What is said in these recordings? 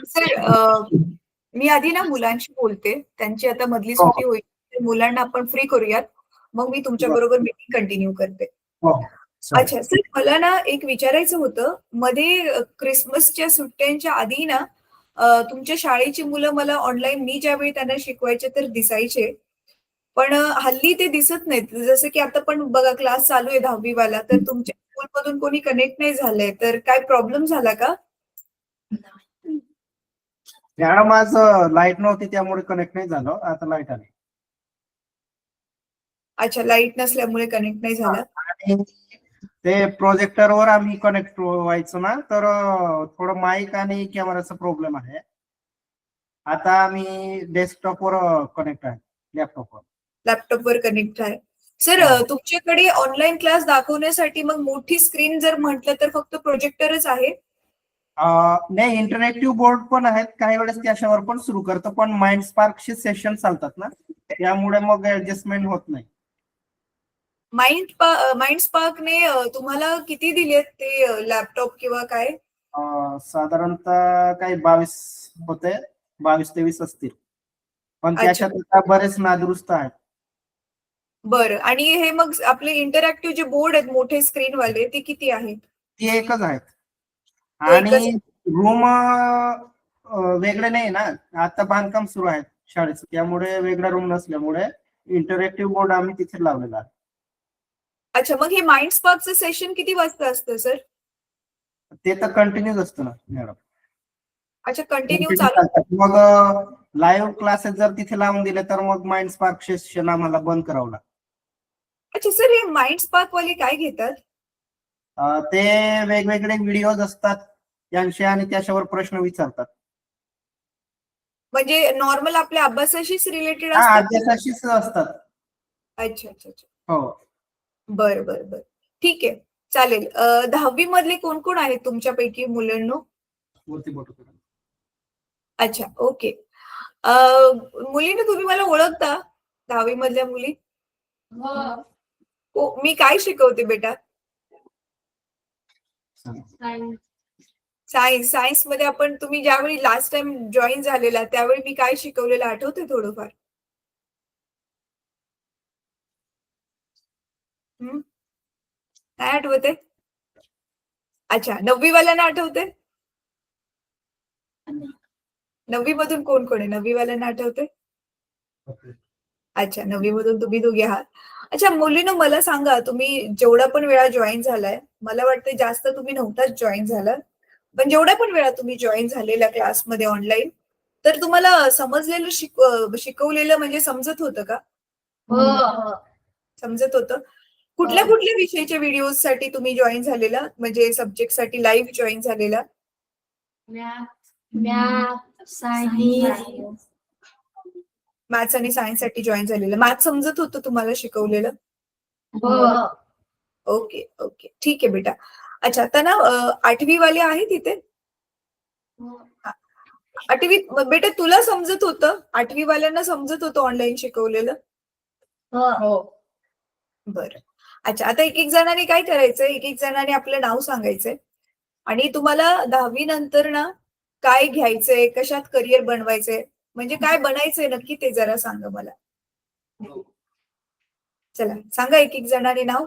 Sir, मी आधी ना मुलांशी बोलते, त्यांची आता मधली सुट्टी होईल, मुलांना आपण फ्री करूयात, मग मी तुमच्या बरोबर मीटिंग कंटिन्यू करते. अच्छा सर, मला ना एक विचारायचं होतं, मध्ये क्रिसमसच्या सुट्ट्यांच्या आधी ना तुमच्या शाळेची मुलं मला ऑनलाईन मी ज्यावेळी त्यांना शिकवायचे तर दिसायचे, पण हल्ली ते दिसत नाहीत. जसं की आता पण बघा क्लास चालू आहे 10वी वाला, तर तुमच्या स्कूलमधून कोणी कनेक्ट नाही झालंय, तर काय प्रॉब्लेम झाला का? मॅडम आज लाईट नव्हती त्यामुळे कनेक्ट नाही झालं, आता लाईट आली. अच्छा, लाईट नसल्यामुळे कनेक्ट नाही झालं. आणि ते प्रोजेक्टरवर आम्ही कनेक्ट व्हायचो ना, तर थोडं माईक आणि कॅमेराचा प्रॉब्लेम आहे. आता आम्ही डेस्कटॉपवर कनेक्ट आहे, लॅपटॉपवर कनेक्ट आहे. सर, तुमच्याकडे ऑनलाईन क्लास दाखवण्यासाठी मग मोठी स्क्रीन जर म्हटलं तर फक्त प्रोजेक्टरच आहे? नाही, इंटरॅक्टिव्ह बोर्ड पण आहेत, काही वेळेस त्याच्यावर पण सुरू करतो, पण माइंड स्पार्कचे सेशन चालतात ना, त्यामुळे मग ऍडजस्टमेंट होत नाही. माइंड स्पार्कने तुम्हाला किती दिलेत ते लॅपटॉप किंवा काय? साधारणतः काही 22 होते, 22-23 असतील, पण त्याच्यात आता बरेच नादुरुस्त आहेत. बरं, आणि हे मग आपले इंटरॅक्टिव्ह जे बोर्ड आहेत मोठे स्क्रीनवाले ते किती आहेत? ते एकच आहेत. आणि रूम वेगळे नाही ना, आता बांधकाम सुरू आहे शाळेचं, त्यामुळे वेगळा रूम नसल्यामुळे इंटरॅक्टिव्ह बोर्ड आम्ही तिथे लावलेला आहे. अच्छा, मग हे माइंड स्पार्कचं सेशन किती वाजता असतं सर? ते तर कंटिन्यूच असतं ना मॅडम. अच्छा, कंटिन्यू चालू. मग लाईव्ह क्लासेस जर तिथे लावून दिले तर मग माइंड स्पार्क सेशन आम्हाला बंद करावं लागतं. अच्छा सर, हे माइंड स्पार्क वाले काय घेतात? ते वेगवेगळे व्हिडिओज असतात त्यांचे आणि त्याच्यावर प्रश्न विचारतात. म्हणजे नॉर्मल आपल्या अभ्यासाशीच रिलेटेड हा, असतात? अभ्यासाशीच असतात. अच्छा अच्छा अच्छा, हो. बरं बरं बरं, ठीक आहे, चालेल. 10वी मधले कोण कोण आहेत तुमच्यापैकी मुलांनो? अच्छा, ओके. मुलींनो, तुम्ही मला ओळखता 10वी मधल्या मुली? मी काय शिकवते बेटा? सायन्स मध्ये आपण, तुम्ही ज्यावेळी लास्ट टाइम जॉईन झालेला त्यावेळी मी काय शिकवलेलं आठवते थोडंफार? काय आठवते? अच्छा, 9वी वाल्यांना आठवते? 9वी मधून कोण कोण आहे? 9वी वाल्यांना आठवते? अच्छा, 9वी मधून तुम्ही दोघे आहात. अच्छा मुलींनो, मला सांगा, तुम्ही जेवढा पण वेळा जॉईन झालाय, मला वाटतं जास्त तुम्ही नव्हताच जॉईन झाला, पण जेवढ्या पण वेळा तुम्ही जॉईन झालेल्या क्लासमध्ये ऑनलाईन, तर तुम्हाला समजलेलं शिकवलेलं म्हणजे समजत होतं का? समजत होतं. कुठल्या कुठल्या विषयाच्या व्हिडिओज साठी तुम्ही जॉईन झालेला, म्हणजे सब्जेक्ट साठी लाईव्ह जॉईन झालेला? मॅथ्स आणि सायन्स साठी जॉईन झालेलं. मॅथ्स समजत होतं तुम्हाला शिकवलेलं? ओके ओके, ठीक आहे बेटा. अच्छा, आता ना 8वी वाले आहे तिथे? 8वी बेटा तुला समजत होतं? 8वी वाल्यांना समजत होतं ऑनलाईन शिकवलेलं? बरं. अच्छा, आता एक एक जणांनी काय करायचंय, एक एक जणांनी आपलं नाव सांगायचंय आणि तुम्हाला 10वी नंतर ना काय घ्यायचंय, कशात करिअर बनवायचंय, म्हणजे काय बनायचंय नक्की ते जरा सांगा मला. चला सांगा एक एक जणांनी नाव.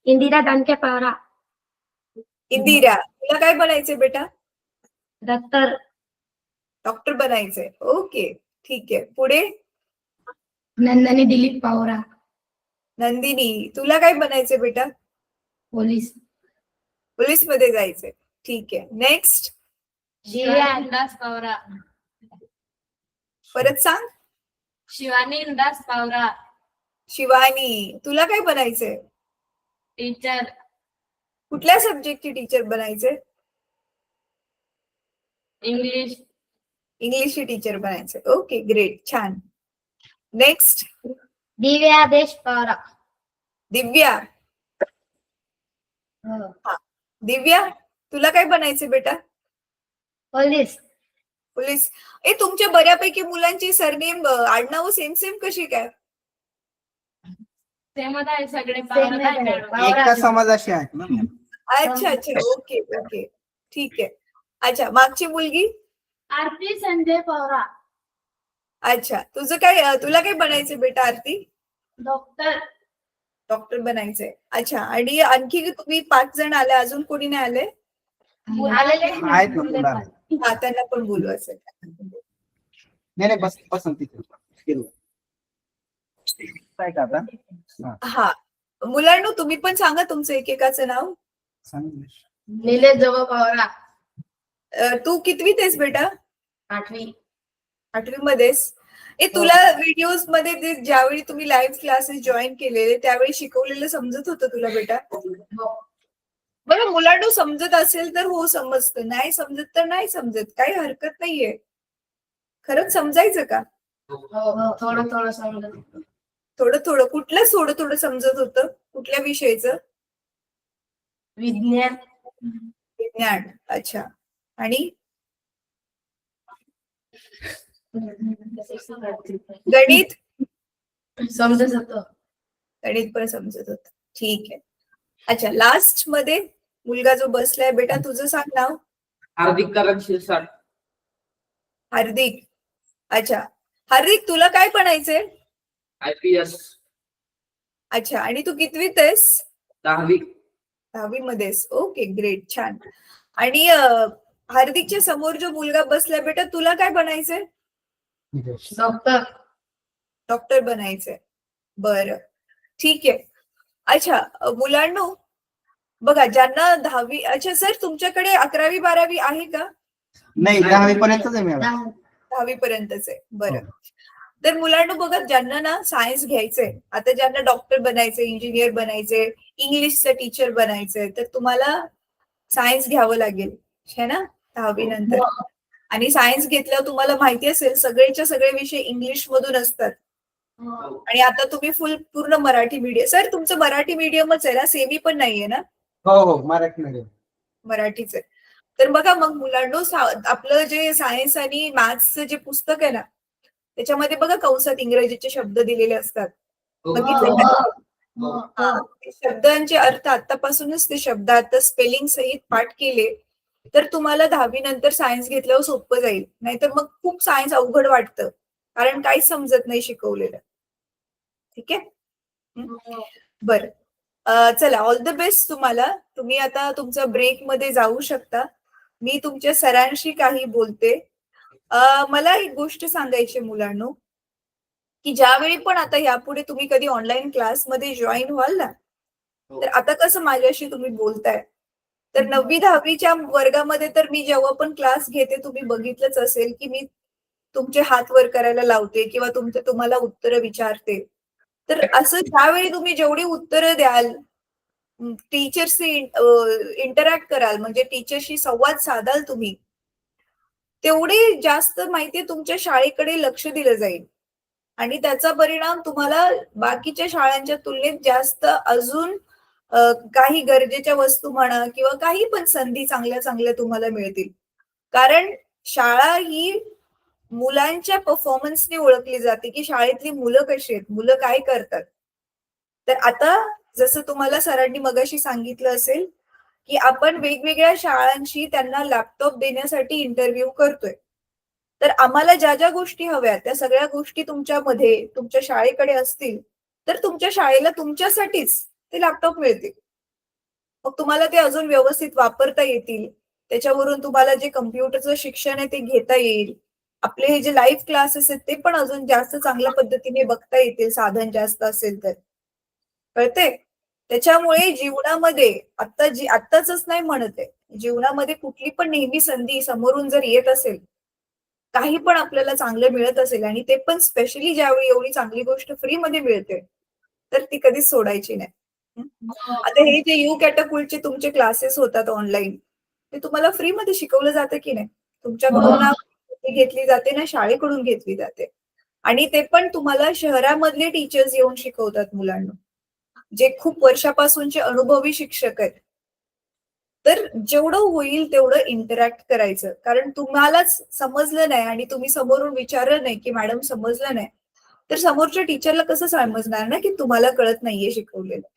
इंदिरा दानके पवार. इंदिरा, तुला काय बनायचंय बेटा? डॉक्टर बनायचंय. ओके, ठीक आहे. पुढे? नंदनी दिलीप पवार. नंदिनी, तुला काय बनायचंय बेटा? पोलीस मध्ये जायचंय. ठीक आहे. नेक्स्ट? दिव्या इंदास पवार. परत सांग. शिवानी इंदास पवार. शिवानी, तुला काय बनायचंय? टीचर. कुठल्या सब्जेक्टची टीचर बनायचंय? इंग्लिश. इंग्लिशची टीचर बनायचंय. ओके, ग्रेट, छान. नेक्स्ट? दिव्या देश पवार. दिव्या. दिव्या, तुला काय बनायचंय बेटा? पोलीस. पोलीस. तुमच्या बऱ्यापैकी मुलांची सरनेम आडनाव सेम सेम कशी काय? सेमच आहे सगळे Same आहे. पावरा. एका समाजाशी आहेत ना. अच्छा अच्छा, ओके ओके, ठीक आहे. अच्छा, मागची मुलगी? आरती संजय पवारा. अच्छा, तुझं काय, तुला काय बनायचं बेटा आरती? डॉक्टर. डॉक्टर बनायचंय. अच्छा, आणि आणखी तुम्ही 5 जण आले, अजून कोणी नाही आले? आलेले आहेत ना मुलं आहेत. हा, त्यांना पण बोलू असेल. नाही नाही, बस तिथे काय का आता हा, मुलांनो तुम्ही पण सांगा तुमचं एकेकाचं नाव. सांग. निलेश जवळ पवारा. तू कितवीत आहेस बेटा? 8वी. 8वी मध्येस. तुला व्हिडिओज मध्ये ज्यावेळी तुम्ही लाईव्ह क्लासेस जॉईन केलेले त्यावेळी शिकवलेलं समजत होतं तुला बेटा? बरं, मुलांना समजत असेल तर हो समजतं, नाही समजत तर नाही समजत, काही हरकत नाहीये. खरंच समजायचं का? थोडं थोडं समजत. थोडं थोडं? कुठलं थोडं थोडं समजत होतं? कुठल्या विषयाचं? विज्ञान. विज्ञान. अच्छा, आणि गणित? समजत होतं. गणित पण समजत होतं. ठीक आहे. अच्छा, लास्ट मध्ये मुलगा जो बसलाय बेटा, तुझं सांग नाव. हार्दिक करण शिरसाट. हार्दिक. अच्छा, हार्दिक तुला काय बनायचंय? IPS. अच्छा, आणि तू कितवीत आहेस? 10वी. 10वी मध्येस. ओके, ग्रेट, छान. आणि हार्दिकच्या समोर जो मुलगा बसलाय बेटा, तुला काय बनायचंय? डॉक्टर. डॉक्टर बनायचंय. बरं, ठीक आहे. अच्छा, मुलांनो बघा, ज्यांना 10वी, अच्छा सर तुमच्याकडे 11वी 12वी आहे का? नाही, 10वी पर्यंतच आहे मॅडम. 10वी पर्यंतच आहे. बरं, तर मुलांना बघा, ज्यांना ना सायन्स घ्यायचंय, आता ज्यांना डॉक्टर बनायचंय, इंजिनियर बनायचंय, इंग्लिशचं टीचर बनायचंय, तर तुम्हाला सायन्स घ्यावं लागेल, है ना, 10वी नंतर. आणि सायन्स घेतल्यावर तुम्हाला माहिती असेल सगळेच्या सगळे विषय इंग्लिश मधून असतात. आणि आता तुम्ही पूर्ण मराठी मीडियम. सर तुमचं मराठी मीडियमच आहे ना? सेमी पण नाहीये ना? हो, मराठी मीडियम. मराठीच आहे. तर बघा मग मुलांनो, आपलं जे सायन्स आणि मॅथ्सचं जे पुस्तक आहे ना, त्याच्यामध्ये बघा कंसात इंग्रजीचे शब्द दिलेले असतात. बघितले का? ते शब्दांचे अर्थ आतापासूनच ते शब्द आता स्पेलिंग सहित पाठ केले तर तुम्हाला 10वी नंतर सायन्स घेतल्यावर सोपं जाईल. नाहीतर मग खूप सायन्स अवघड वाटतं, कारण काहीच समजत नाही शिकवलेलं. ठीक आहे, बरं. चला, ऑल द बेस्ट तुम्हाला. तुम्ही आता तुमच्या ब्रेक मध्ये जाऊ शकता. मी तुमच्या सरांशी काही बोलते. मला एक गोष्ट सांगायची मुलांनो, की ज्यावेळी पण आता यापुढे तुम्ही कधी ऑनलाईन क्लासमध्ये जॉईन व्हाल ना, तर आता कसं माझ्याशी तुम्ही बोलताय, तर 9वी 10वीच्या वर्गामध्ये तर मी जेव्हा पण क्लास घेते तुम्ही बघितलंच असेल की मी तुमचे हात वर करायला लावते किंवा तुम्हाला उत्तरं विचारते. तर असं ज्यावेळी तुम्ही जेवढी उत्तरं द्याल, टीचरशी इंटरॅक्ट कराल, म्हणजे टीचरशी संवाद साधाल तुम्ही, तेवढे जास्त माहिती तुमच्या शाळेकडे लक्ष दिलं जाईल आणि त्याचा परिणाम तुम्हाला बाकीच्या शाळांच्या तुलनेत जास्त अजून काही गरजेच्या वस्तू म्हणा किंवा काही पण संधी चांगल्या चांगल्या तुम्हाला मिळतील. कारण शाळा ही मुलांच्या परफॉर्मन्सने ओळखली जाते, की शाळेतली मुलं कशी आहेत, मुलं काय करतात. तर आता जसं तुम्हाला सरांनी मगाशी सांगितलं असेल की आपण वेगवेगळ्या शाळांशी त्यांना लॅपटॉप देण्यासाठी इंटरव्ह्यू करतोय. तर आम्हाला ज्या ज्या गोष्टी हव्या त्या सगळ्या गोष्टी तुमच्यामध्ये तुमच्या शाळेकडे असतील तर तुमच्या शाळेला तुमच्यासाठीच ते लॅपटॉप मिळतील. मग तुम्हाला ते अजून व्यवस्थित वापरता येतील. त्याच्यावरून तुम्हाला जे कम्प्युटरचं शिक्षण आहे ते घेता येईल. आपले हे जे लाईव्ह क्लासेस आहेत ते पण अजून जास्त चांगल्या पद्धतीने बघता येतील, साधन जास्त असेल तर. कळते? त्याच्यामुळे जीवनामध्ये आत्ताच नाही म्हणत आहे, जीवनामध्ये कुठली पण नेहमी संधी समोरून जर येत असेल, काही पण आपल्याला चांगलं मिळत असेल आणि ते पण स्पेशली ज्यावेळी एवढी चांगली गोष्ट फ्री मध्ये मिळते तर ती कधीच सोडायची नाही. आता हे जे यू कॅटॅपुल्टचे तुमचे क्लासेस होतात ऑनलाईन, ते तुम्हाला फ्री मध्ये शिकवलं जातं की नाही? तुमच्याकडून ना घेतली जाते ना शाळेकडून घेतली जाते. आणि ते पण तुम्हाला शहरामधले टीचर्स येऊन शिकवतात मुलांना, जे खूप वर्षापासूनचे अनुभवी शिक्षक आहेत. तर जेवढं होईल तेवढं इंटरॅक्ट करायचं, कारण तुम्हालाच समजलं नाही आणि तुम्ही समोरून विचारलं नाही की मॅडम समजलं नाही, तर समोरच्या टीचरला कसं समजणार ना की तुम्हाला कळत नाहीये शिकवलेलं.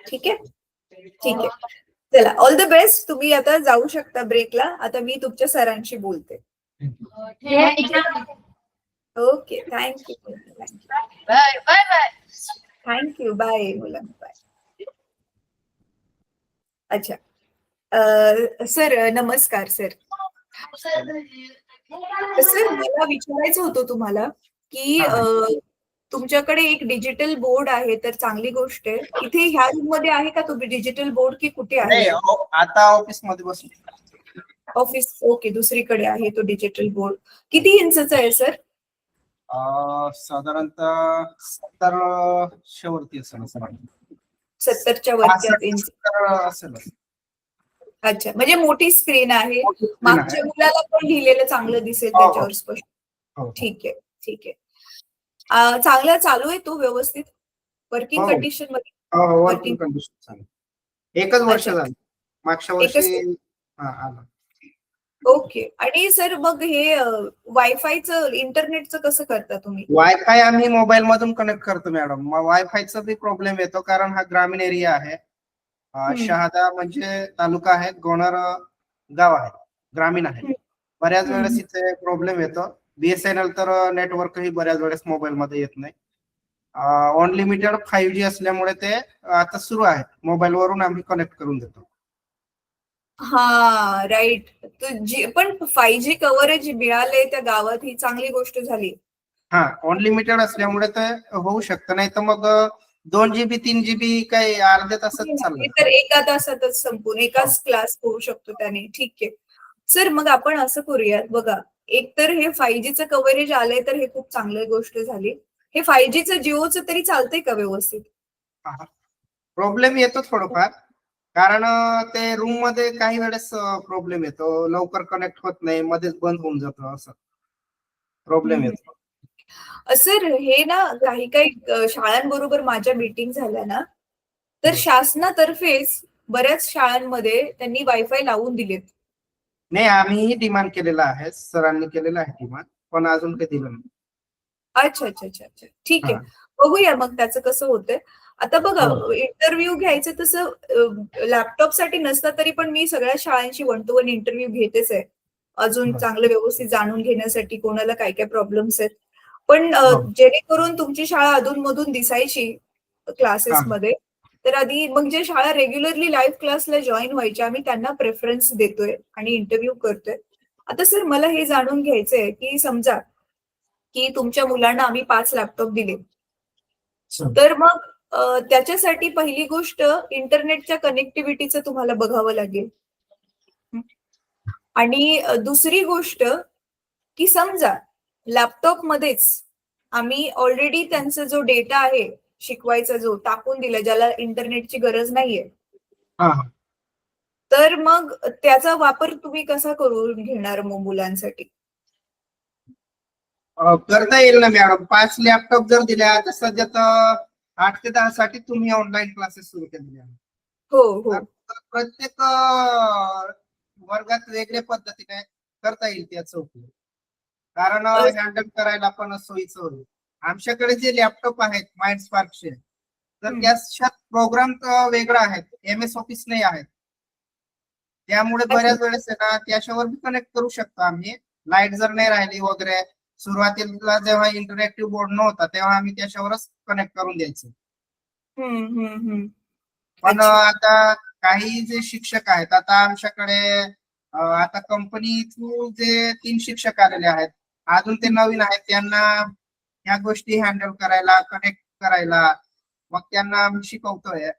ठीक आहे, ठीक आहे. चला, ऑल द बेस्ट. तुम्ही आता जाऊ शकता ब्रेकला. आता मी तुमच्या सरांशी बोलते. Okay, thank you. Bye bye bye. Thank you. Bye मुलांना. बाय. अच्छा, सर नमस्कार सर. सर मला विचारायचं होतं तुम्हाला की तुमच्याकडे एक डिजिटल बोर्ड आहे, तर चांगली गोष्ट आहे. इथे ह्या रूम मध्ये आहे का तुम्ही डिजिटल बोर्ड की कुठे आहे? आता ऑफिस मध्ये बसलो. ऑफिस, ओके, दुसरीकडे आहे तो डिजिटल बोर्ड. किती इंचचा आहे सर? साधारणतः 70 वरती असेल असं वाटतं. 70च्या वरच्या इंच. असेल. अच्छा, म्हणजे मोठी स्क्रीन आहे. मोठी screen मागच्या आहे. मुलाला पण लिहिलेलं चांगलं दिसेल हो, हो. त्याच्यावर स्पष्ट. हो. ठीक आहे, ठीक आहे. चांगला चालू आहे तो व्यवस्थित वर्किंग हो. कंडिशन मध्ये? वर्किंग कंडिशन चालेल. एकच वर्ष अच्छा. झालं. मागच्या एकच वर्षी आलं. ओके. आणि सर मग हे वायफायचं इंटरनेटचं कसं करता तुम्ही? वायफाय आम्ही मोबाईल मधून कनेक्ट करतो मॅडम. वायफायचा बी प्रॉब्लेम येतो कारण हा ग्रामीण एरिया आहे. शहादा म्हणजे तालुका आहे, गोणार गाव आहे, ग्रामीण आहे. बऱ्याच वेळेस इथे प्रॉब्लेम येतो. बीएसएनएल तर नेटवर्कही बऱ्याच वेळेस मोबाईल मध्ये येत नाही. अनलिमिटेड 5G असल्यामुळे ते आता सुरू आहे. मोबाईल वरून आम्ही कनेक्ट करून देतो. हा, राईट. पण 5G कव्हरेज मिळाले त्या गावात, ही चांगली गोष्ट झाली. हा, अनलिमिटेड असल्यामुळे ते होऊ शकतं, नाही तर मग 2 GB 3 GB काही अर्ध्या तासात चाललं. तर एका तासातच संपून एकाच क्लास होऊ शकतो त्याने. ठीक आहे सर, मग आपण असं करूयात बघा. एक तर हे 5Gचं कव्हरेज आलंय तर हे खूप चांगली गोष्ट झाली. हे 5Gचं जिओचं तरी चालतंय का व्यवस्थित? प्रॉब्लेम येतो थोडंफार, कारण ते रूम मध्ये काही वेळेस प्रॉब्लेम येतो, लवकर कनेक्ट होत नाही, मध्येच बंद होऊन जातो, असं प्रॉब्लेम येतो. सर हे ना काही काही शाळांबरोबर माझ्या मीटिंग झाल्या ना, तर शासनातर्फेच बऱ्याच शाळांमध्ये त्यांनी वायफाय लावून दिलेत. नाही, आम्हीही डिमांड केलेला आहे, सरांनी केलेला आहे डिमांड, पण अजून काही दिलं नाही. अच्छा अच्छा अच्छा अच्छा, ठीक आहे. बघूया मग त्याचं कसं होतंय. आता बघा, इंटरव्ह्यू घ्यायचं तसं लॅपटॉप साठी नसतं तरी पण मी सगळ्या शाळांशी 1 to 1 इंटरव्ह्यू घेतेच आहे, अजून चांगलं व्यवस्थित जाणून घेण्यासाठी कोणाला काय काय प्रॉब्लेम्स आहेत. पण जेणेकरून तुमची शाळा अधूनमधून दिसायची क्लासेसमध्ये, तर आधी मग जे शाळा रेग्युलरली लाईव्ह क्लासला जॉईन व्हायच्या, आम्ही त्यांना प्रेफरन्स देतोय आणि इंटरव्ह्यू करतोय. आता सर मला हे जाणून घ्यायचंय की समजा की तुमच्या मुलांना आम्ही 5 लॅपटॉप दिले, तर मग त्याच्यासाठी पहिली गोष्ट इंटरनेटच्या कनेक्टिव्हिटीचं तुम्हाला बघावं लागेल. आणि दुसरी गोष्ट की समजा लॅपटॉप मध्येच आम्ही ऑलरेडी त्यांचा जो डेटा आहे शिकवायचा जो टाकून दिला, ज्याला इंटरनेटची गरज नाहीये, तर मग त्याचा वापर तुम्ही कसा करून घेणार मग मुलांसाठी? करता येईल ना मॅडम. 5 लॅपटॉप जर दिल्या तर सध्या तर 8 ते 10 साठी तुम्ही ऑनलाईन क्लासेस सुरू केलेले आहेत. हो हो, प्रत्येक वर्गात वेगळ्या पद्धतीने करता येईल त्याचा उपयोग, कारण हँडल करायला पण सोयीचं होईल. आमच्याकडे जे लॅपटॉप आहेत माइंड स्पार्कचे, तर त्याच्यात प्रोग्राम वेगळा आहेत, MS ऑफिस नाही आहेत. त्यामुळे बऱ्याच वेळेस त्याच्यावर कनेक्ट करू शकतो आम्ही. लाईट जर नाही राहिली वगैरे, सुरुवातीला जेव्हा इंटरॅक्टिव्ह बोर्ड नव्हता तेव्हा आम्ही त्याच्यावरच कनेक्ट करून द्यायचो. पण आता काही जे शिक्षक आहेत, आता आमच्याकडे आता कंपनी थ्रू जे 3 शिक्षक आलेले आहेत, अजून ते नवीन आहेत, त्यांना ह्या गोष्टी हँडल करायला, कनेक्ट करायला मग त्यांना आम्ही शिकवतोय.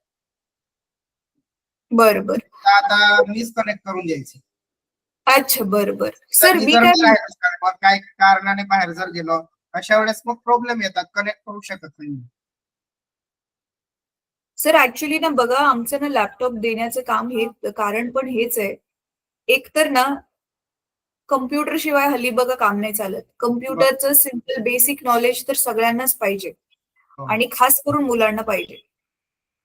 बरोबर. आता मीच कनेक्ट करून द्यायचे. अच्छा, बरोबर. सर मी काय कारणाने बाहेर जर गेलो, अशा वेळेस मग प्रॉब्लेम येतात, कनेक्ट करू शकत नाही. सर ऍक्च्युली ना बघा, आमचं ना लॅपटॉप देण्याचं काम हे कारण पण हेच आहे. एक तर ना कम्प्युटर शिवाय हल्ली बघा काम नाही चालत. कम्प्युटरचं सिंपल बेसिक नॉलेज तर सगळ्यांनाच पाहिजे आणि खास करून मुलांना पाहिजे.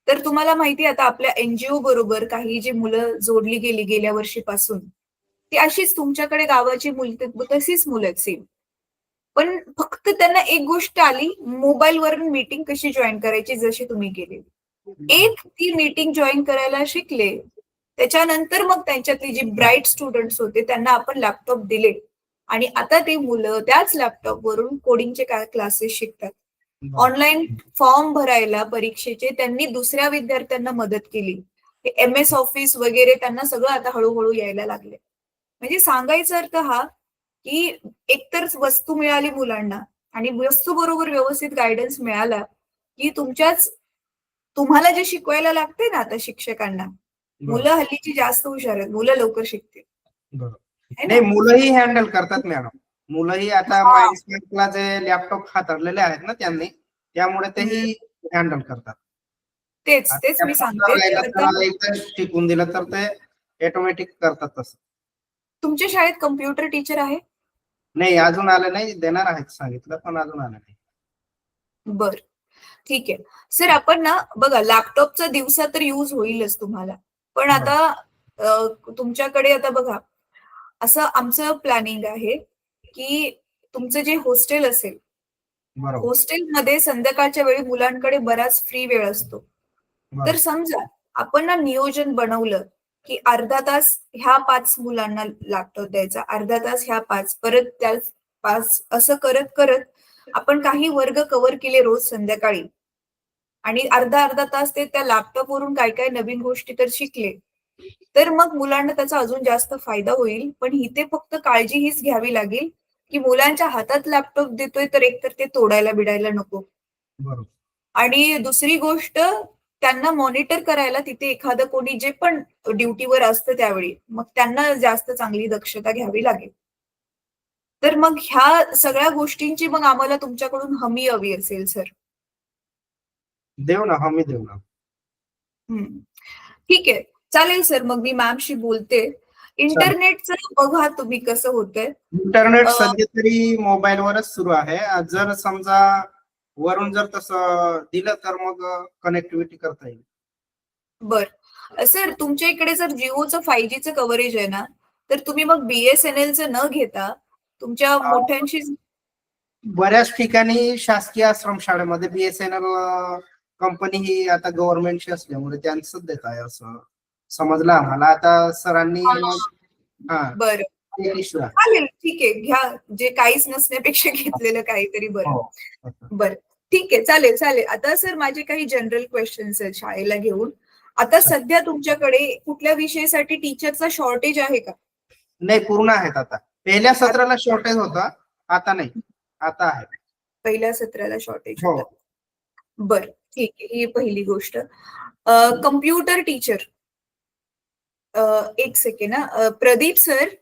तर तुम्हाला माहिती आहे आता आपल्या एनजीओ बरोबर काही जी मुलं जोडली गेली गेल्या वर्षीपासून, ती अशीच तुमच्याकडे गावाची मुलं तशीच मुलं आहेत सेम. पण फक्त त्यांना एक गोष्ट आली, मोबाईलवरून मीटिंग कशी जॉईन करायची जशी तुम्ही केली. एक ती मीटिंग जॉईन करायला शिकले. त्याच्यानंतर मग त्यांच्यातली जी ब्राईट स्टुडंट्स होते त्यांना आपण लॅपटॉप दिले आणि आता ते मुलं त्याच लॅपटॉपवरून कोडिंगचे क्लासेस शिकतात. ऑनलाईन फॉर्म भरायला परीक्षेचे त्यांनी दुसऱ्या विद्यार्थ्यांना मदत केली. MS ऑफिस वगैरे त्यांना सगळं आता हळूहळू यायला लागले. म्हणजे सांगायचा अर्थ हा की एकतर वस्तू मिळाली मुलांना आणि वस्तू बरोबर व्यवस्थित गायडन्स मिळाला की तुम्हाला जे शिकवायला लागते ना आता शिक्षकांना, मुलं हल्लीची जास्त हुशार आहेत, मुलं लवकर शिकतील. है ना? नाही, मुलंही हँडल करतात मॅडम. मुलंही आता हा. माइंडस्पेसला जे लॅपटॉप हाताळलेले आहेत ना त्यांनी, त्यामुळे तेही हँडल करतात. तेच मी सांगते. राहिलं आता तर एकदा शिकून दिलं तर ते ऑटोमॅटिक करतात तसं. तुमच्या शाळेत कम्प्युटर टीचर आहे? नाही, अजून आलं नाही. देणार आहेत सांगितलं, पण अजून आलं नाही. बर, ठीक आहे. सर आपण ना बघा लॅपटॉपचा दिवसा तर यूज होईलच तुम्हाला, पण आता तुमच्याकडे आता बघा असं आमचं प्लॅनिंग आहे की तुमचं जे हॉस्टेल असेल, बरोबर. हॉस्टेलमध्ये संध्याकाळच्या वेळी मुलांकडे बराच फ्री वेळ असतो. तर समजा आपण ना नियोजन बनवलं की अर्धा तास ह्या 5 मुलांना लॅपटॉप द्यायचा, अर्धा तास ह्या 5, परत त्या 5, असं करत करत आपण काही वर्ग कव्हर केले रोज संध्याकाळी आणि अर्धा तास ते त्या लॅपटॉप वरून काय काय नवीन गोष्टी तर शिकले, तर मग मुलांना त्याचा अजून जास्त फायदा होईल. पण इथे फक्त काळजी हीच घ्यावी लागेल की मुलांच्या हातात लॅपटॉप देतोय तर एकतर ते तोडायला बिडायला नको. बरोबर. आणि दुसरी गोष्ट, त्यांना मॉनिटर करायला तिथे एखादं कोणी जे पण ड्युटीवर असतं त्यावेळी, मग त्यांना जास्त चांगली दक्षता घ्यावी लागेल. तर मग ह्या सगळ्या गोष्टींची मग आम्हाला तुमच्याकडून हमी हवी असेल सर. देऊ ना, हमी देऊ ना. ठीक आहे, चालेल सर. मग मी मॅमशी बोलते. इंटरनेटचं बघा तुम्ही कसं होतंय. इंटरनेट सध्या तरी मोबाईलवरच सुरू आहे. जर समजा वरून जर तसं दिलं तर मग कनेक्टिव्हिटी करता येईल. बर सर, तुमच्या इकडे जर जिओचं 5Gचं कव्हरेज आहे ना, तर तुम्ही मग BSNLचं न घेता तुमच्या मोठ्यांशी बऱ्याच ठिकाणी शासकीय आश्रमशाळेमध्ये BSNL कंपनी ही आता गव्हर्नमेंटची असल्यामुळे त्यांचंच देत आहे असं समजलं आम्हाला. आता सरांनी मग बरं, इश्यू आहे. चालेल, ठीक आहे, घ्या. जे काहीच नसण्यापेक्षा घेतलेलं काहीतरी बरं. बरं, ठीक आहे, चालेल चालेल. आता सर माझे काही जनरल क्वेश्चन्स आहेत शाळेला घेऊन. आता सध्या तुमच्याकडे कुठल्या विषयासाठी टीचरचा शॉर्टेज आहे का? नाही, पूर्ण आहेत आता. पहिल्या सत्राला शॉर्टेज होता, आता नाही, आता आहे. पहिल्या सत्राला शॉर्टेज हो. होतं. बरं, ठीक आहे, ही पहिली गोष्ट. कम्प्युटर टीचर, एक सेकंड ना. प्रदीप सर,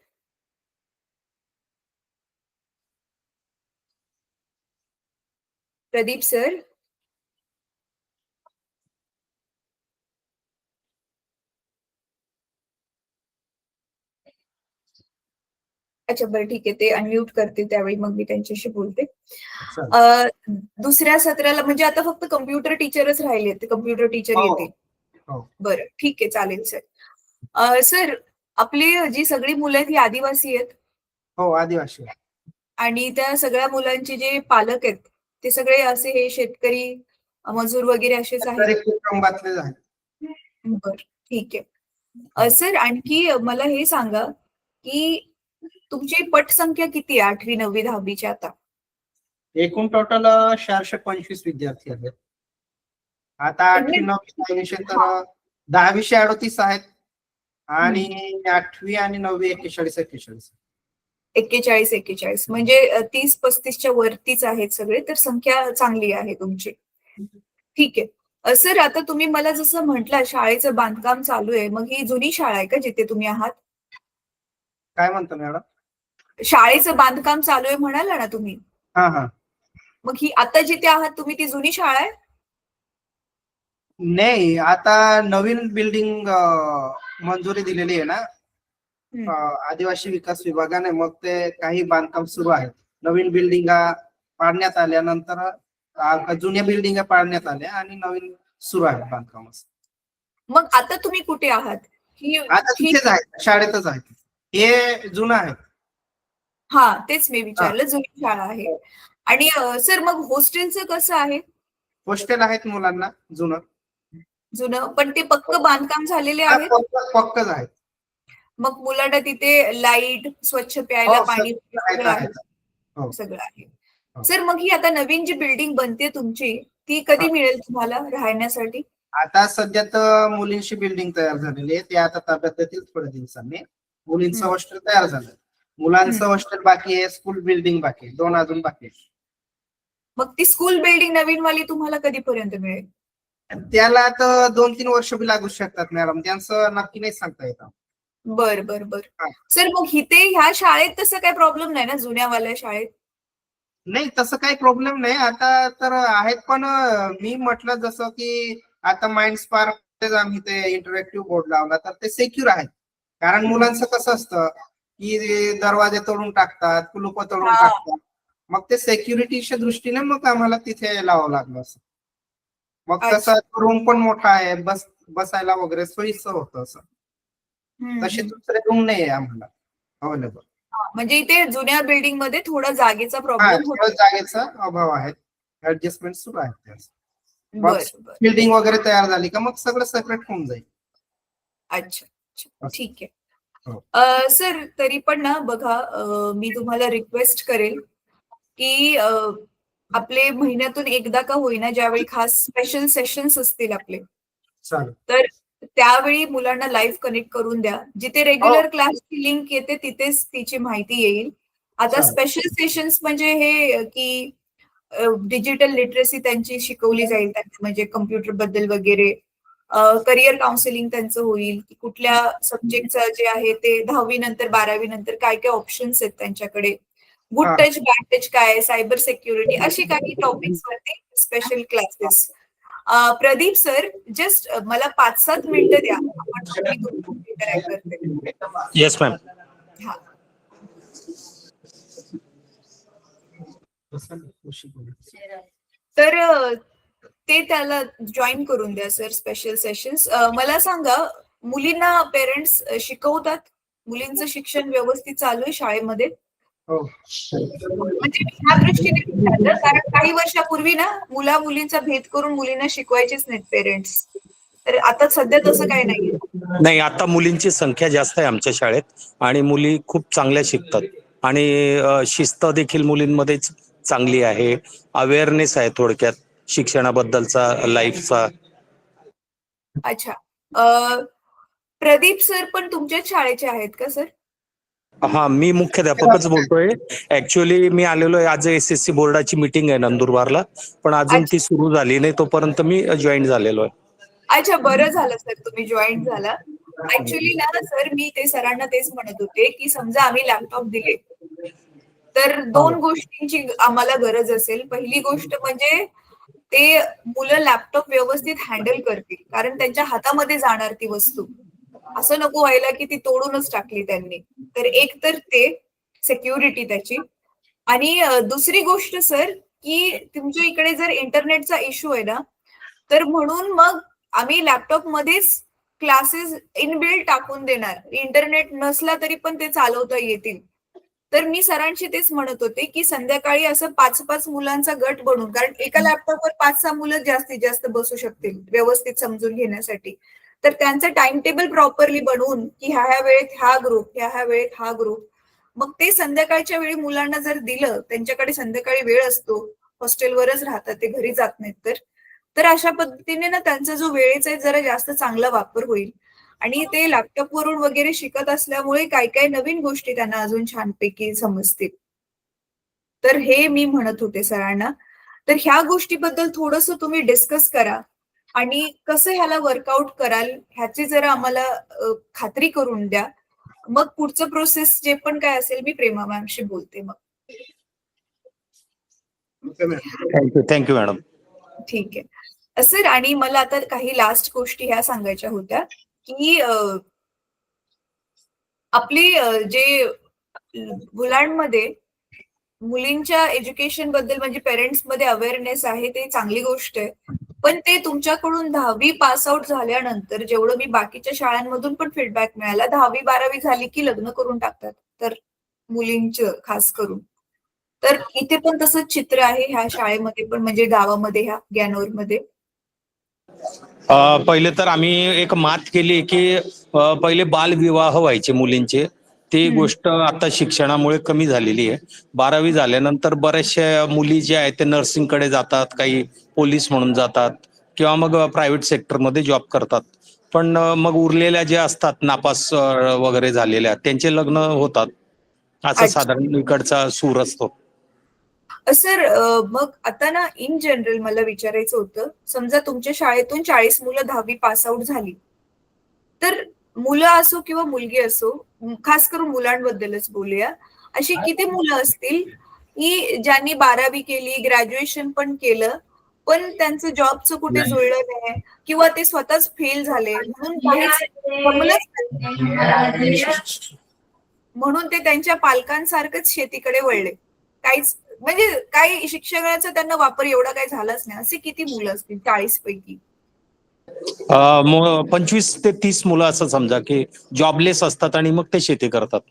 प्रदीप सर, अच्छा बरं, ठीक आहे, ते अनम्यूट करते त्यावेळी मग मी त्यांच्याशी बोलते. दुसऱ्या सत्राला म्हणजे आता फक्त कम्प्युटर टीचरच राहिले, ते कम्प्युटर टीचर येते. बरं, ठीक आहे, चालेल सर. सर, आपली जी सगळी मुलं आहेत ही आदिवासी आहेत? हो, आदिवासी. आणि त्या सगळ्या मुलांचे जे पालक आहेत ते सगळे असे हे शेतकरी मजूर वगैरे असेच आहेत? कुटुंबातलेच आहेत. बरं, ठीक आहे. सर, आणखी मला हे सांगा की तुमची पटसंख्या किती आहे 8वी 9वी 10वीची आता? एकूण टोटल 425 विद्यार्थी आहेत. आता 8वी 9वी विषय तर 10 38 आहेत आणि 8वी आणि 9वी 41. 41 म्हणजे 30-35च्या वरतीच आहेत सगळे, तर संख्या चांगली आहे तुमची. ठीक आहे. सर, आता तुम्ही मला जसं म्हटलं शाळेचं बांधकाम चालू आहे, मग ही जुनी शाळा आहे का जिथे तुम्ही आहात? काय म्हणता मॅडम? शाळेचं बांधकाम चालू आहे म्हणाला ना तुम्ही? हा. मग ही आता जिथे आहात तुम्ही ती जुनी शाळा आहे? नाही, आता नवीन बिल्डिंग मंजुरी दिलेली आहे ना आदिवासी विकास विभागाने. मग ते काही बांधकाम सुरू आहे. नवीन बिल्डिंगा पाडण्यात आल्यानंतर जुन्या बिल्डिंगा पाडण्यात आल्या आणि नवीन सुरू आहे बांधकाम. मग आता तुम्ही कुठे आहात? आता तिथेच आहे, शाळेतच आहे. हे जुनं आहे. हा, तेच मी विचारलं, जुनी शाळा आहे. आणि सर मग हॉस्टेलचं कसं आहे? हॉस्टेल आहेत मुलांना जुनं, पण ते पक्क बांधकाम झालेले आहेत? पक्कच आहेत. मग मुलांना तिथे लाईट, स्वच्छ प्यायला पाणी सगळं आहे? सगळं आहे. सर मग ही आता नवीन जी बिल्डिंग बनते तुमची, ती कधी मिळेल तुम्हाला राहण्यासाठी? आता सध्या तर मुलींची बिल्डिंग तयार झालेली आहे, ते आता ताब्यात येतील थोड्या दिवसांनी. मुलींचं हॉस्टेल तयार झालं, मुलांचं हॉस्टेल बाकी आहे, स्कूल बिल्डिंग बाकी आहे, 2 अजून बाकी आहे. मग ती स्कूल बिल्डिंग नवीन वाली तुम्हाला कधीपर्यंत मिळेल? त्याला तर 2-3 वर्ष बी लागू शकतात मॅडम, त्यांचं नक्की नाही सांगता येत. बर. सर मग इथे ह्या शाळेत तसं काही प्रॉब्लेम नाही ना, जुन्यावाल्या शाळेत? नाही, तसं काही प्रॉब्लेम नाही. आता तर आहेत, पण मी म्हटलं जसं की आता माइंड स्पार्क आम्ही ते इंटरॅक्टिव्ह बोर्ड लावला, तर ते सेक्युर आहेत. कारण मुलांचं कसं असतं की दरवाजे तोडून टाकतात, कुलूप तोडून टाकतात. मग ते सेक्युरिटीच्या दृष्टीने मग आम्हाला तिथे लावावं लागलं असं. मग तसं रूम पण मोठा आहे, बसायला वगैरे सोयीचं होतं असं. तसे दुसरे रूम नाही आहे आम्हाला अवेलेबल. म्हणजे इथे जुन्या बिल्डिंग मध्ये थोडा जागेचा प्रॉब्लेम होतो, जागेचा अभाव आहे, ऍडजस्टमेंट सुरू आहे. बिल्डिंग वगैरे तयार झाली का मग सगळं सेपरेट होऊन जाईल. अच्छा, ठीक आहे. सर तरी पण ना बघा, मी तुम्हाला रिक्वेस्ट करेल की आपले महिन्यातून एकदा का होईना, ज्यावेळी खास स्पेशल सेशन्स असतील आपले, तर त्यावेळी मुलांना लाईव्ह कनेक्ट करून द्या. जिथे रेग्युलर क्लासची लिंक येते तिथेच तिची माहिती येईल. आता स्पेशल सेशन्स म्हणजे हे की डिजिटल लिटरसी त्यांची शिकवली जाईल, म्हणजे कम्प्युटर बद्दल वगैरे. करिअर काउन्सिलिंग त्यांचं होईल, की कुठल्या सब्जेक्टचं जे आहे ते 10वी नंतर 12वी नंतर काय काय ऑप्शन्स आहेत त्यांच्याकडे, गुड टच बॅड टच काय, सायबर सिक्युरिटी, असे काही टॉपिक्स वरती special classes. Pradeep sir, just मला 5-7 मिनिटं द्या, मी तुमच्याशी इंटरॅक्ट करते. Yes ma'am. हा, तर ते त्याला जॉईन करून द्या सर, स्पेशल सेशन्स. मला सांगा, मुलींना पेरेंट्स शिकवतात? मुलींचं शिक्षण व्यवस्थित चालू आहे शाळेमध्ये? म्हणजे ह्या दृष्टीने विचारलं, कारण काही वर्षापूर्वी ना मुला मुलींचा भेद करून मुलींना शिकवायचेच नाहीत पेरेंट्स, तर आता सध्या तसं काही नाहीये. नाही, आता मुलींची संख्या जास्त आहे आमच्या शाळेत आणि मुली खूप चांगल्या शिकतात आणि शिस्त देखील मुलींमध्ये चांगली आहे. अवेअरनेस आहे थोडक्यात शिक्षणाबद्दलचा, लाईफचा. अच्छा, प्रदीप सर पण तुमच्याच शाळेचे आहेत का सर? हा, मी मुख्याध्यापकच बोलतोय. ऍक्च्युअली मी आलेलो आहे, आज SSC बोर्डाची मीटिंग आहे नंदुरबारला, पण अजून ती सुरू झाली नाही, तोपर्यंत मी जॉईन झालेलो आहे. अच्छा, बरं झालं सर तुम्ही जॉईन झाला. ऍक्च्युअली ना सर, मी ते सरांना तेच म्हणत होते की समजा आम्ही लॅपटॉप दिले तर 2 गोष्टींची आम्हाला गरज असेल. पहिली गोष्ट म्हणजे ते मुलं लॅपटॉप व्यवस्थित हँडल करतील, कारण त्यांच्या हातामध्ये जाणार ती वस्तू. असं नको व्हायला की ती तोडूनच टाकली त्यांनी. तर एक तर ते सिक्युरिटी त्याची, आणि दुसरी गोष्ट सर की तुमच्या इकडे जर इंटरनेटचा इश्यू आहे ना, तर म्हणून मग आम्ही लॅपटॉप मध्येच क्लासेस इनबिल्ट टाकून देणार. इंटरनेट नसला तरी पण ते चालवता येतील. तर मी सरांशी तेच म्हणत होते की संध्याकाळी असं 5-5 मुलांचा गट बनवून, कारण एका लॅपटॉपवर 5-6 मुलं जास्तीत जास्त बसू शकतील व्यवस्थित समजून घेण्यासाठी. तर त्यांचं टाइम टेबल प्रॉपरली बनवून की ह्या वेळेत हा ग्रुप, ह्या वेळेत हा ग्रुप, मग ते संध्याकाळच्या वेळी मुलांना जर दिलं, त्यांच्याकडे संध्याकाळी वेळ असतो, हॉस्टेलवरच राहतात ते, घरी जात नाहीत, तर अशा पद्धतीने ना त्यांचा जो वेळेचा आहे जरा जास्त चांगला वापर होईल. आणि ते लॅपटॉप वरून वगैरे शिकत असल्यामुळे काय काय नवीन गोष्टी त्यांना अजून छानपैकी समजतील. तर हे मी म्हणत होते सरांना. तर ह्या गोष्टीबद्दल थोडंसं तुम्ही डिस्कस करा आणि कसं ह्याला वर्कआउट कराल ह्याची जरा आम्हाला खात्री करून द्या. मग पुढचं प्रोसेस जे पण काय असेल मी प्रेमा मॅमशी बोलते मग. Thank you madam. ठीक आहे सर. आणि मला आता काही लास्ट गोष्टी ह्या सांगायच्या होत्या की आपली जे मुलांमध्ये मुलींच्या एज्युकेशन बद्दल म्हणजे पेरेंट्स मध्ये अवेअरनेस आहे, ते चांगली गोष्ट आहे. पण ते तुमच्याकडून 10वी पास आउट झाल्यानंतर जेवढं मी बाकीच्या शाळांमधून पण फीडबॅक मिळाला, 10वी-12वी झाली की लग्न करून टाकतात. तर मुलींचं खास करून. तर इथे पण तसंच चित्र आहे ह्या शाळेमध्ये पण, म्हणजे गावामध्ये ह्या ग्यानोरमध्ये. पहिले तर आम्ही एक मात केली की पहिले बालविवाह व्हायचे मुलींचे. ती गोष्ट आता शिक्षणामुळे कमी झालेली आहे. 12वी झाल्यानंतर बऱ्याचशा मुली ज्या आहेत ते नर्सिंगकडे जातात, काही पोलीस म्हणून जातात किंवा मग प्रायव्हेट सेक्टरमध्ये जॉब करतात. पण मग उरलेल्या ज्या असतात नापास वगैरे झालेल्या त्यांचे लग्न होतात. असं अच्छा. साधारण इकडचा सूर असतो. सर मग आता ना इन जनरल मला विचारायचं होतं, समजा तुमच्या शाळेतून 40 मुलं 10वी पास आउट झाली, तर मुलं असो किंवा मुलगी असो, खास करून मुलांबद्दलच बोलूया, अशी किती मुलं असतील की ज्यांनी 12वी केली, ग्रॅज्युएशन पण केलं, पण त्यांचं जॉबचं कुठे जुळलं नाही किंवा ते स्वतःच फेल झाले म्हणून काहीच जमलंच नाही. म्हणून ते त्यांच्या पालकांसारखंच शेतीकडे वळले. काहीच म्हणजे काही शिक्षणाचा त्यांना वापर एवढा काही झालाच नाही. असे किती मुलं असतील 40 पैकी? 25 ते 30 मुलं असं समजा की जॉबलेस असतात आणि मग ते शेती करतात.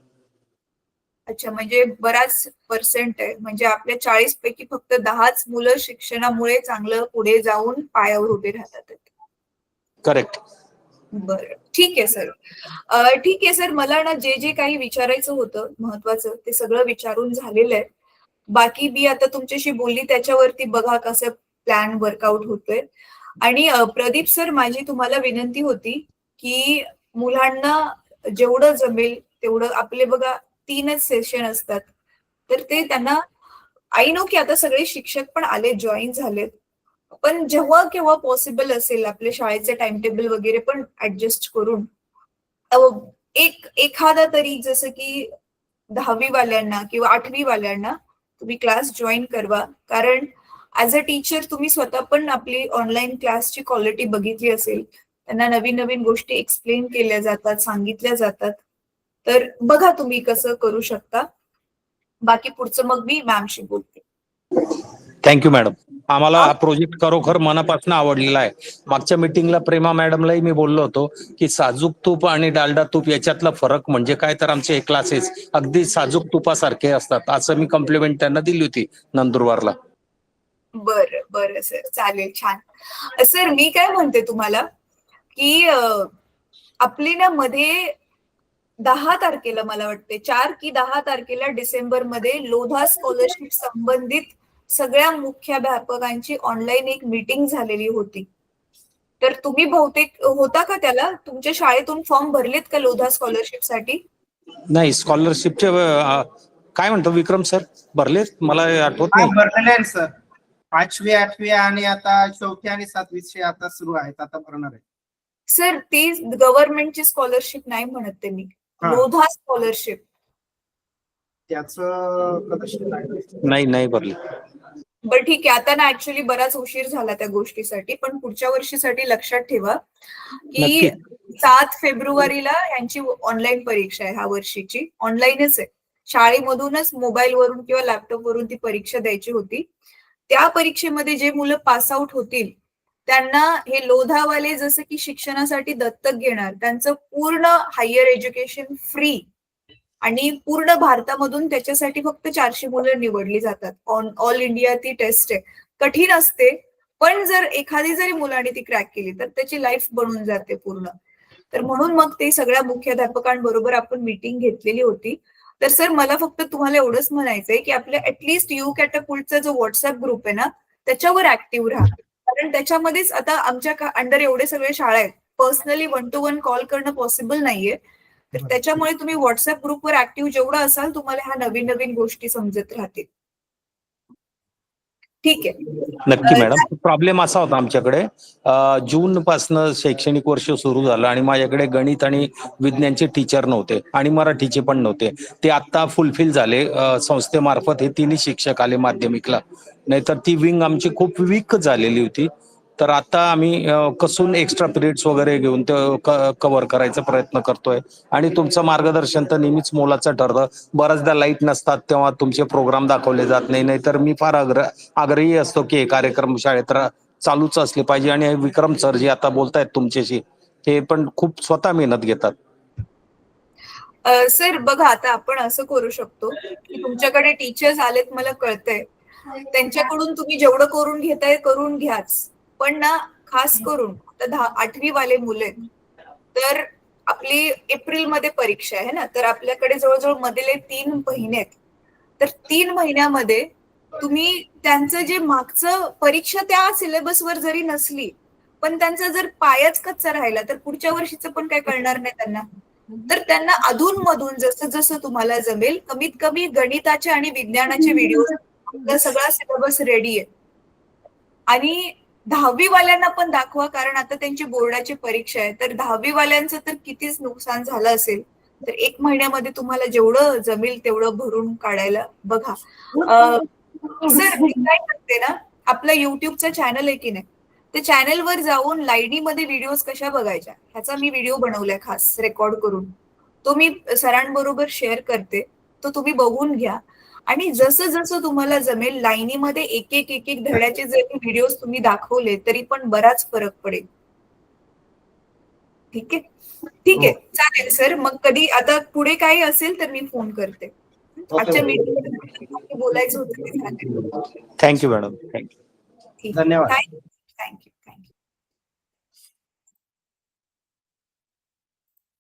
अच्छा, म्हणजे बराच पर्सेंट आहे. म्हणजे आपल्या 40 पैकी फक्त 10च मुलं शिक्षणामुळे चांगलं पुढे जाऊन पायावर उभे राहतात. करेक्ट. बरं, ठीक आहे सर. ठीक आहे सर, मला ना जे जे काही विचारायचं होतं महत्वाचं ते सगळं विचारून झालेलं आहे. बाकी मी आता तुमच्याशी बोलली त्याच्यावरती बघा कसं प्लॅन वर्कआउट होतोय. आणि प्रदीप सर, माझी तुम्हाला विनंती होती की मुलांना जेवढं जमेल तेवढं, आपले बघा 3च सेशन असतात, तर ते त्यांना, आय नो की आता सगळे शिक्षक पण आले, जॉईन झालेत, पण जेव्हा केव्हा पॉसिबल असेल आपल्या शाळेचे टाइम टेबल वगैरे पण ऍडजस्ट करून एखादा तरी, जसं की 10वी वाल्यांना किंवा 8वी वाल्यांना तुम्ही क्लास जॉईन करवा. कारण ऍज अ टीचर तुम्ही स्वतः पण आपली ऑनलाईन क्लासची क्वालिटी बघितली असेल. त्यांना नवीन नवीन गोष्टी एक्सप्लेन केल्या जातात, सांगितल्या जातात. तर बघा तुम्ही कसं करू शकता. बाकी पुढचं मग मी मॅमशी बोलते. Thank you madam. आम्हाला हा प्रोजेक्ट खरोखर मनापासून आवडलेला आहे. मागच्या मीटिंगला प्रेमा मॅडमलाही मी बोललो होतो की साजूक तूप आणि डालडा तूप याच्यातला फरक म्हणजे काय, तर आमचे हे क्लासेस अगदी साजूक तुपासारखे असतात असं मी कॉम्प्लिमेंट त्यांना दिली होती नंदुरबारला. बरं बरं सर, चालेल, छान. सर मी काय म्हणते तुम्हाला की आपली ना मध्ये 10 तारखेला, मला वाटते 4 की 10 तारखेला डिसेंबरमध्ये लोधा स्कॉलरशिप संबंधित सगळ्या मुख्याध्यापकांची ऑनलाईन एक मीटिंग झालेली होती. तर तुम्ही बहुतेक होता का त्याला? तुमच्या शाळेतून फॉर्म भरलेत का लोधा स्कॉलरशिप साठी? नाही, स्कॉलरशिपचे काय म्हणतो विक्रम सर, भरलेत? मला आठवत नाही. भरलेले आहे सर. 5वी 8वी आणि आता 4थी आणि 7वीचे आता सुरू आहेत, आता भरणार आहे. सर ती गव्हर्नमेंटची स्कॉलरशिप नाही म्हणत ते मी, लोधा स्कॉलरशिप. त्याचं नाही भरले. बरं ठीक आहे. आता ना ऍक्च्युली बराच उशीर झाला त्या गोष्टीसाठी, पण पुढच्या वर्षीसाठी लक्षात ठेवा की 7 फेब्रुवारीला यांची ऑनलाईन परीक्षा आहे. ह्या वर्षीची ऑनलाईनच आहे. शाळेमधूनच मोबाईलवरून किंवा लॅपटॉपवरून ती परीक्षा द्यायची होती. त्या परीक्षेमध्ये जे मुलं पास आउट होतील त्यांना हे लोधावाले जसं की शिक्षणासाठी दत्तक घेणार, त्यांचं पूर्ण हायर एज्युकेशन फ्री, आणि पूर्ण भारतामधून त्याच्यासाठी फक्त 400 मुलं निवडली जातात. ऑल इंडिया ती टेस्ट आहे, कठीण असते, पण जर एखादी जरी मुलांनी ती क्रॅक केली तर त्याची लाईफ बनून जाते पूर्ण. तर म्हणून मग ते सगळ्या मुख्याध्यापकांबरोबर आपण मीटिंग घेतलेली होती. तर सर मला फक्त तुम्हाला एवढंच म्हणायचंय की आपल्या ऍटलिस्ट यू कॅटॅपुल्टचा जो व्हॉट्सअप ग्रुप आहे ना, त्याच्यावर ऍक्टिव्ह राहा. कारण त्याच्यामध्येच आता आमच्या अंडर एवढे सगळे शाळा आहेत, पर्सनली 1 to 1 कॉल करणं पॉसिबल नाहीये. तर त्याच्यामुळे तुम्ही व्हॉट्सअप ग्रुपवर ऍक्टिव्ह जेवढं असाल, तुम्हाला ह्या नवीन नवीन गोष्टी समजत राहतील. ठीक आहे. नक्की मॅडम. प्रॉब्लेम असा होता आमच्याकडे, जून पासनं शैक्षणिक वर्ष सुरू झालं आणि माझ्याकडे गणित आणि विज्ञानचे टीचर नव्हते आणि मराठीचे पण नव्हते. ते आता फुलफिल झाले संस्थेमार्फत. हे तिन्ही शिक्षक आले माध्यमिकला, नाहीतर ती विंग आमची खूप वीक झालेली होती. तर आता आम्ही कसून एक्स्ट्रा पिरियड्स वगैरे घेऊन ते कव्हर करायचा प्रयत्न करतोय. आणि तुमचं मार्गदर्शन तर नेहमीच मोलाचं ठरतं. बऱ्याचदा लाईट नसतात तेव्हा तुमचे प्रोग्राम दाखवले जात नाही, नाहीतर मी फार आग्रही असतो की हे कार्यक्रम शाळेत चालूच असली पाहिजे. आणि विक्रम सर जे आता बोलतायत तुमच्याशी, ते पण खूप स्वतः मेहनत घेतात. सर बघा, आता आपण असं करू शकतो की तुमच्याकडे टीचर्स आलेत, मला कळतंय, त्यांच्याकडून तुम्ही जेवढं करून घेताय करून घ्याच, पण ना खास करून आता 8वी वाले मुले आहेत, तर आपली एप्रिलमध्ये परीक्षा आहे ना, तर आपल्याकडे जवळजवळ मधले 3 महिने आहेत. तर 3 महिन्यामध्ये तुम्ही त्यांचं जे मागचं परीक्षा त्या सिलेबसवर जरी नसली, पण त्यांचा जर पायाच कच्चा राहिला तर पुढच्या वर्षीचं पण काही कळणार नाही त्यांना. तर त्यांना अधूनमधून जसं जसं तुम्हाला जमेल, कमीत कमी गणिताचे आणि विज्ञानाचे व्हिडिओ, आपला सगळा सिलेबस रेडी आहे. आणि 10वी वाल्यांना पण दाखवा, कारण आता त्यांची बोर्डाची परीक्षा आहे. तर 10वी वाल्यांचं तर कितीच नुकसान झालं असेल, तर 1 महिन्यामध्ये तुम्हाला जेवढं जमेल तेवढं भरून काढायला बघा. सर मी काय करते ना, आपलं युट्यूबचं चॅनल आहे की नाही, त्या चॅनलवर जाऊन लाईनीमध्ये व्हिडिओज कशा बघायच्या ह्याचा मी व्हिडिओ बनवलाय खास रेकॉर्ड करून. तो मी सरांबरोबर शेअर करते, तो तुम्ही बघून घ्या. आणि जसं जसं तुम्हाला जमेल लाईनीमध्ये एक एक एक एक धड्याचे जरी व्हिडिओज तुम्ही दाखवले तरी पण बराच फरक पडेल. ठीक आहे, ठीक आहे, चालेल सर. मग कधी आता पुढे काही असेल तर मी फोन करते. आजच्या मीटिंग बोलायचं होतं ते झालं. Thank you madam. थँक्यू. ठीक. धन्यवाद. Thank you.